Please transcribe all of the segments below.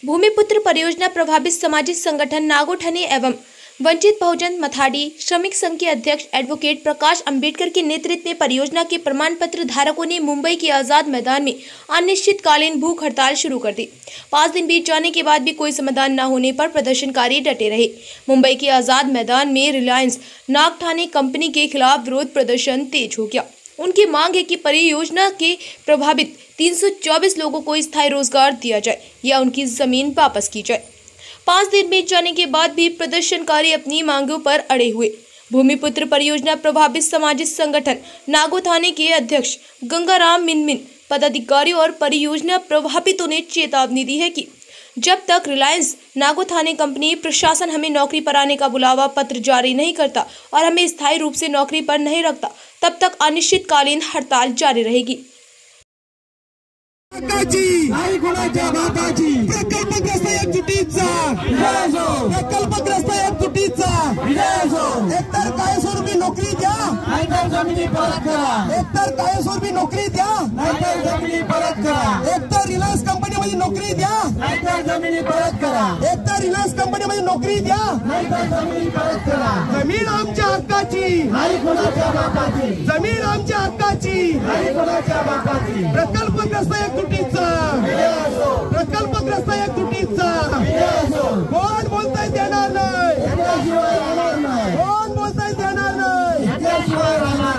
भूमिपुत्र परियोजना प्रभावित सामाजिक संगठन नागोठाणे एवं वंचित बहुजन मथाड़ी श्रमिक संघ के अध्यक्ष एडवोकेट प्रकाश अंबेडकर के नेतृत्व में परियोजना के प्रमाण पत्र धारकों ने मुंबई के आजाद मैदान में अनिश्चितकालीन भूख हड़ताल शुरू कर दी। 5 दिन बीत जाने के बाद भी कोई समाधान न होने पर प्रदर्शनकारी डटे रहे। मुंबई के आजाद मैदान में रिलायंस नागोठाणे कंपनी के खिलाफ विरोध प्रदर्शन तेज हो गया। उनकी मांग है कि परियोजना के प्रभावित 324 लोगों को स्थायी रोजगार दिया जाए या उनकी जमीन वापस की जाए। 5 दिन बीत जाने के बाद भी प्रदर्शनकारी अपनी मांगों पर अड़े हुए। भूमिपुत्र परियोजना प्रभावित सामाजिक संगठन नागोठाणे के अध्यक्ष गंगाराम मिनमिन पदाधिकारियों और परियोजना प्रभावितों ने चेतावनी दी है कि जब तक रिलायंस नागोठाणे कंपनी प्रशासन हमें नौकरी पर आने का बुलावा पत्र जारी नहीं करता और हमें स्थायी रूप से नौकरी पर नहीं रखता, तब तक अनिश्चितकालीन हड़ताल जारी रहेगी। प्रकल्पग्रस्त एकजुटीचा एकतर कायमस्वरूपी नोकरी द्या, नाहीतर जमिनी परत करा। एकतर कायमस्वरूपी नोकरी द्या, नाहीतर जमिनी परत करा। एकतर रिलायन्स कंपनीमध्ये नोकरी द्या, नाहीतर जमिनी परत करा। एकतर रिलायन्स कंपनीमध्ये नोकरी द्या, नाहीतर जमिनी परत करा। जमीन आमच्या हक्काची, नाही कोणाच्या बापाची। जमीन आमच्या हक्काची, नाही कोणाच्या बापाची। प्रकल्पग्रस्त एकजुटीचा, प्रकल्पग्रस्त एकजुटीचा कोण बोलताय देणार नाही, कोण बोलताय देणार नाही।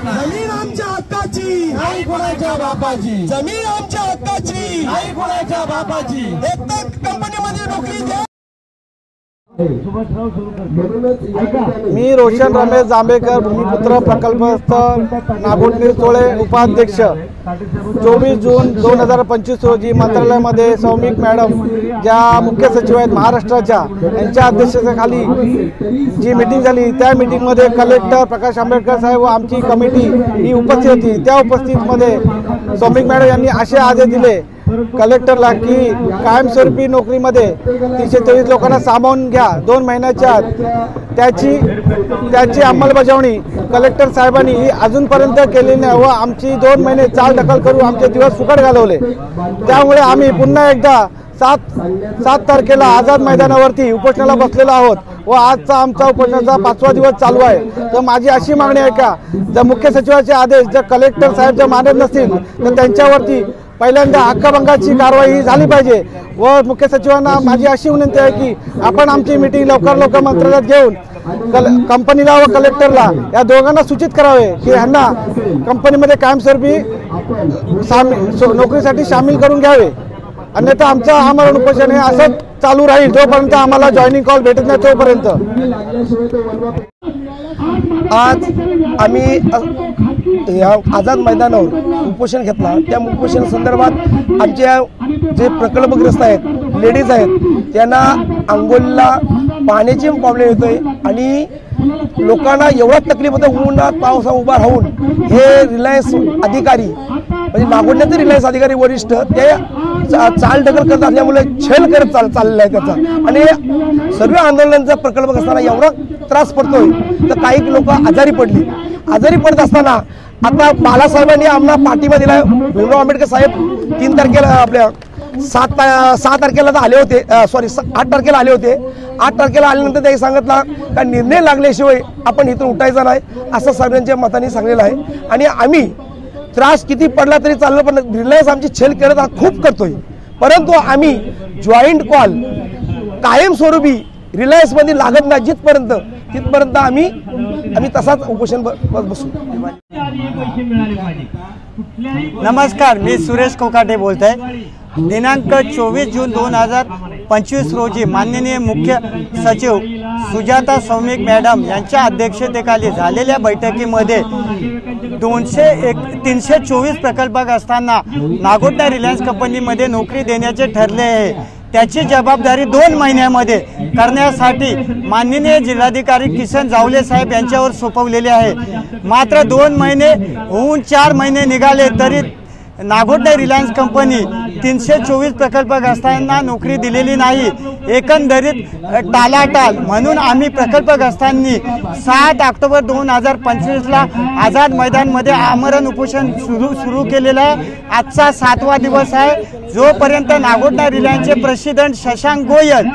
जमीन आमच्या हक्काची, नाही कोणाच्या बापाची। जमीन आमच्या हक्काची, नाही कोणाच्या बापाची। एकतर कंपनीमध्ये नोकरी द्या। मी रोशन रमेश जांभेकर भूमिपुत्र प्रकल्पस्थ नागोठाणे चोळे उपाध्यक्ष 24 जून 2025 रोजी मंत्रालयामध्ये सौमिक मॅडम ज्या मुख्य सचिव आहेत महाराष्ट्राच्या यांच्या अध्यक्षतेखाली जी मीटिंग झाली त्या मीटिंगमध्ये कलेक्टर प्रकाश आंबेडकर साहेब व आमची कमिटी ही उपस्थित होती। त्या उपस्थितीमध्ये सौमिक मॅडम यांनी असे आदेश दिले कलेक्टरला की कायमस्वरूपी नोकरीमध्ये 323 लोकांना सामावून घ्या 2 महिन्याच्या आत। त्याची अंमलबजावणी कलेक्टर साहेबांनी ही अजूनपर्यंत केली नाही व आमची 2 महिने चालढकल करून आमचे दिवस फुकट घालवले। त्यामुळे आम्ही पुन्हा एकदा 7 तारखेला आझाद मैदानावरती उपोषणाला बसलेलो आहोत व आजचा आमचा उपोषणाचा 5वा दिवस चालू आहे। तर माझी अशी मागणी आहे का जर मुख्य सचिवाचे आदेश जर कलेक्टर साहेब जर मानत नसतील तर त्यांच्यावरती पहिल्यांदा हक्कभंगाची कारवाई झाली पाहिजे व मुख्य सचिवांना माझी अशी विनंती आहे की आपण आमची मीटिंग लवकर मंत्रालयात घेऊन कंपनीला व कलेक्टरला या दोघांना सूचित करावे की यांना कंपनीमध्ये कायमस्वरूपी नोकरीसाठी सामील करून घ्यावे, अन्यथा आमचं आमरण उपोषण हे असंच चालू राहील जोपर्यंत आम्हाला जॉईनिंग कॉल भेटत नाही तोपर्यंत। आज आम्ही या आझाद मैदानावर उपोषण घेतला। त्या उपोषण संदर्भात आमच्या जे प्रकल्पग्रस्त आहेत लेडीज आहेत त्यांना अंघोळीला पाण्याची प्रॉब्लेम येतोय आणि लोकांना एवढा तकलीफ होतं उन्हात पावसात उभा राहून हे रिलायन्स अधिकारी म्हणजे नागोठाण्याचे रिलायन्स अधिकारी वरिष्ठ ते चालढकल करत असल्यामुळे छेल करत चाललेला आहे त्याचा आणि सर्व आंदोलनांचा प्रकल्प असताना एवढा त्रास पडतोय तर काही लोक आजारी पडत असताना आता बालासाहेबांनी आम्हाला पाठिंबा दिला। भीमराव आंबेडकर साहेब 3 तारखेला आपल्या 6 तारखेला आले होते, 8 तारखेला आले होते। 8 तारखेला आल्यानंतर त्यांनी सांगितलं का निर्णय लागल्याशिवाय आपण इथून उठायचं नाही असं सर्वांच्या मताने सांगलेलं आहे। आणि आम्ही त्रास किती पडला तरी चाललं पण रिलायन्स आमची छेल करत खूप करतोय, परंतु आम्ही जॉईंट कॉल कायमस्वरूपी रिलायन्समध्ये लागत नाही तिथपर्यंत आम्ही तसाच उपोषण बसू। नमस्कार, मी सुरेश कोकाटे बोलत आहे। दिनांक 24 जून 2025 रोजी माननीय मुख्य सचिव सुजाता सौमिक मॅडम यांच्या अध्यक्षतेखाली झालेल्या बैठकीमध्ये 324 प्रकल्पक असताना नागोठाणे रिलायन्स कंपनीमध्ये नोकरी देण्याचे ठरले आहे। त्याची जबाबदारी 2 महिन्यामध्ये करण्यासाठी माननीय जिल्हाधिकारी किसन जावले साहेब यांच्यावर सोपवलेले आहे। मात्र 2 महिने होऊन 4 महिने निघाले तरी नागोठणे रिलायन्स कंपनी 324 प्रकल्पग्रस्तांना नोकरी दिलेली नाही, एकंदरीत टालाटाल, म्हणून आम्ही प्रकल्पग्रस्तांनी 7 ऑक्टोबर 2025ला आझाद मैदानमध्ये आमरण उपोषण सुरू केलेलं आहे। आजचा 7वा दिवस आहे। जोपर्यंत नागोठणे रिलायन्सचे प्रेसिडेंट शशांक गोयल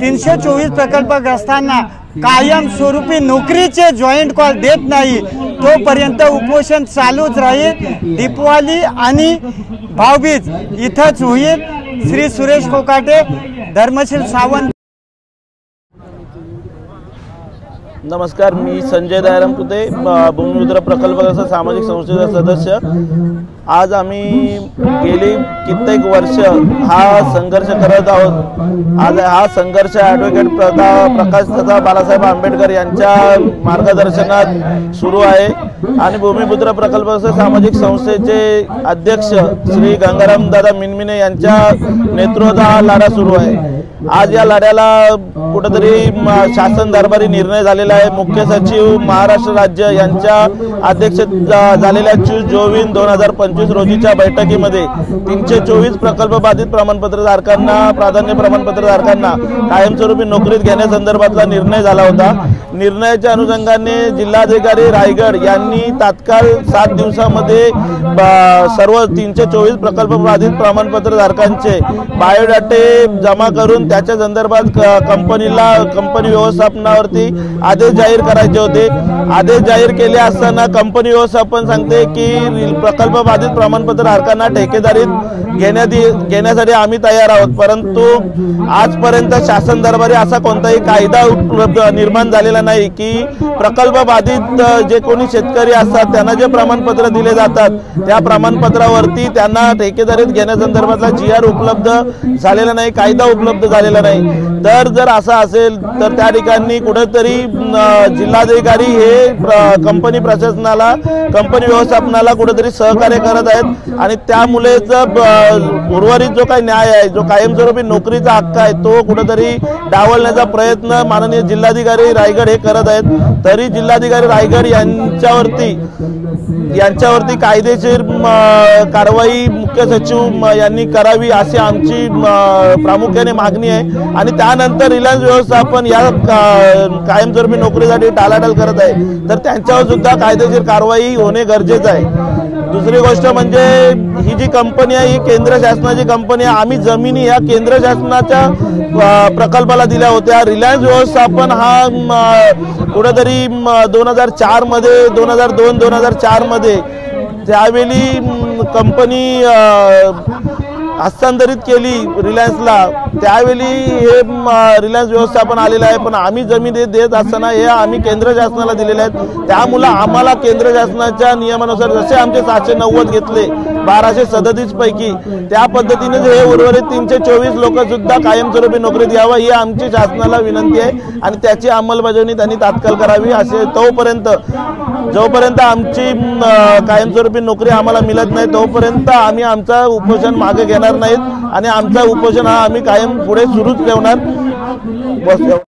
324 प्रकल्पग्रस्तांना कायमस्वरूपी नोकरीचे जॉईंट कॉल देत नाही, तोपर्यंत उपोषण चालूच राहील। दीपावली आणि भाऊबीज इथंच होईल। श्री सुरेश कोकाटे, धर्मशील सावंत। नमस्कार, मी संजय दयाराम कुते, भूमिपुत्र प्रकल्पग्रस्त सामाजिक संस्थेचा सदस्य। आज आम्ही गेली कित्येक वर्ष हा संघर्ष करत आहोत। आज हा संघर्ष ॲडव्होकेट प्रकाश दादा बाळासाहेब आंबेडकर यांच्या मार्गदर्शनात सुरू आहे आणि भूमिपुत्र प्रकल्पग्रस्त सामाजिक संस्थेचे अध्यक्ष श्री गंगाराम दादा मिनमिने यांच्या नेतृत्वात हा लढा सुरू आहे। आज या लढ्याला कुठेतरी शासन दरबारी निर्णय झालेला आहे। मुख्य सचिव महाराष्ट्र राज्य यांच्या अध्यक्षतेत झालेल्या 24 जून 2025 रोजीच्या बैठकीमध्ये 324 प्रकल्प बाधित प्रमाणपत्रधारकांना, प्राधान्य प्रमाणपत्रधारकांना कायमस्वरूपी नोकरीत घेण्यासंदर्भातला निर्णय झाला होता। निर्णयाच्या अनुषंगाने जिल्हाधिकारी रायगड यांनी तात्काळ 7 दिवसामध्ये सर्व 324 प्रकल्प बाधित प्रमाणपत्रधारकांचे बायोडाटे जमा करून त्याच्या संदर्भात कंपनी व्यवस्थापनावरती आदेश जाहीर करायचे होते। आदेश जाहीर केले असताना कंपनी व्यवस्थापन सांगते की प्रकल्प बाधित प्रमाणपत्रधारकांना ठेकेदारीत घेण्यासाठी आम्ही तयार आहोत, परंतु आजपर्यंत शासन दरबारी असा कोणताही कायदा उपलब्ध निर्माण झालेला नाही की प्रकल्प बाधित जे कोणी शेतकरी असतात त्यांना जे प्रमाणपत्र दिले जातात त्या प्रमाणपत्रावरती त्यांना ठेकेदारीत घेण्यासंदर्भातला GR उपलब्ध झालेला नाही, कायदा उपलब्ध झालेला नाही। तर जर असं असेल तर त्या ठिकाणी कुठेतरी जिल्हाधिकारी हे कंपनी प्रशासनाला, कंपनी व्यवस्थापनाला कुठेतरी सहकार्य करत आहेत आणि त्यामुळे उर्वरित जो काही न्याय आहे, जो कायमस्वरूपी नोकरीचा हक्क आहे, तो कुठेतरी डावलण्याचा प्रयत्न माननीय जिल्हाधिकारी रायगड हे करत आहेत। तरी जिल्हाधिकारी रायगड यांच्यावरती कायदेशीर कारवाई मुख्य सचिव यांनी करावी अशी आमची प्रामुख्याने मागणी आहे आणि त्यानंतर रिलायन्स व्यवस्थापन या कायमस्वरूपी नोकरीसाठी टाळाटाळ करत आहे तर त्यांच्यावर सुद्धा कायदेशीर कारवाई होणे गरजेचं आहे। दुसरी गोष्ट म्हणजे ही जी कंपनी आहे ही केंद्र शासनाची कंपनी आहे। आम्ही जमिनी या केंद्र शासनाच्या प्रकल्पाला दिल्या होत्या। रिलायन्स व्यवस्थापन हा कुठेतरी 2004 मध्ये 2002-2004 मध्ये त्यावेळी कंपनी हस्तांतरित केली रिलायन्सला, त्यावेळी हे रिलायन्स व्यवस्थापन आलेलं आहे, पण आम्ही जमीन देत असताना हे आम्ही केंद्र शासनाला दिलेले आहेत। त्यामुळे आम्हाला केंद्र शासनाच्या नियमानुसार जसे आमचे 790 घेतले 1237 पैकी त्या पद्धतीने हे उर्वरित 324 लोक सुद्धा कायमस्वरूपी नोकरीत यावं ही आमची शासनाला विनंती आहे आणि त्याची अंमलबजावणी त्यांनी तात्काळ करावी। असे जोपर्यंत आमची कायमस्वरूपी नोकरी आम्हाला मिळत नाही तोपर्यंत आम्ही आमचा उपोषण मागे घेणार नाहीत आणि आमचा उपोषण हा आम्ही कायम पुढे सुरूच ठेवणार। बस।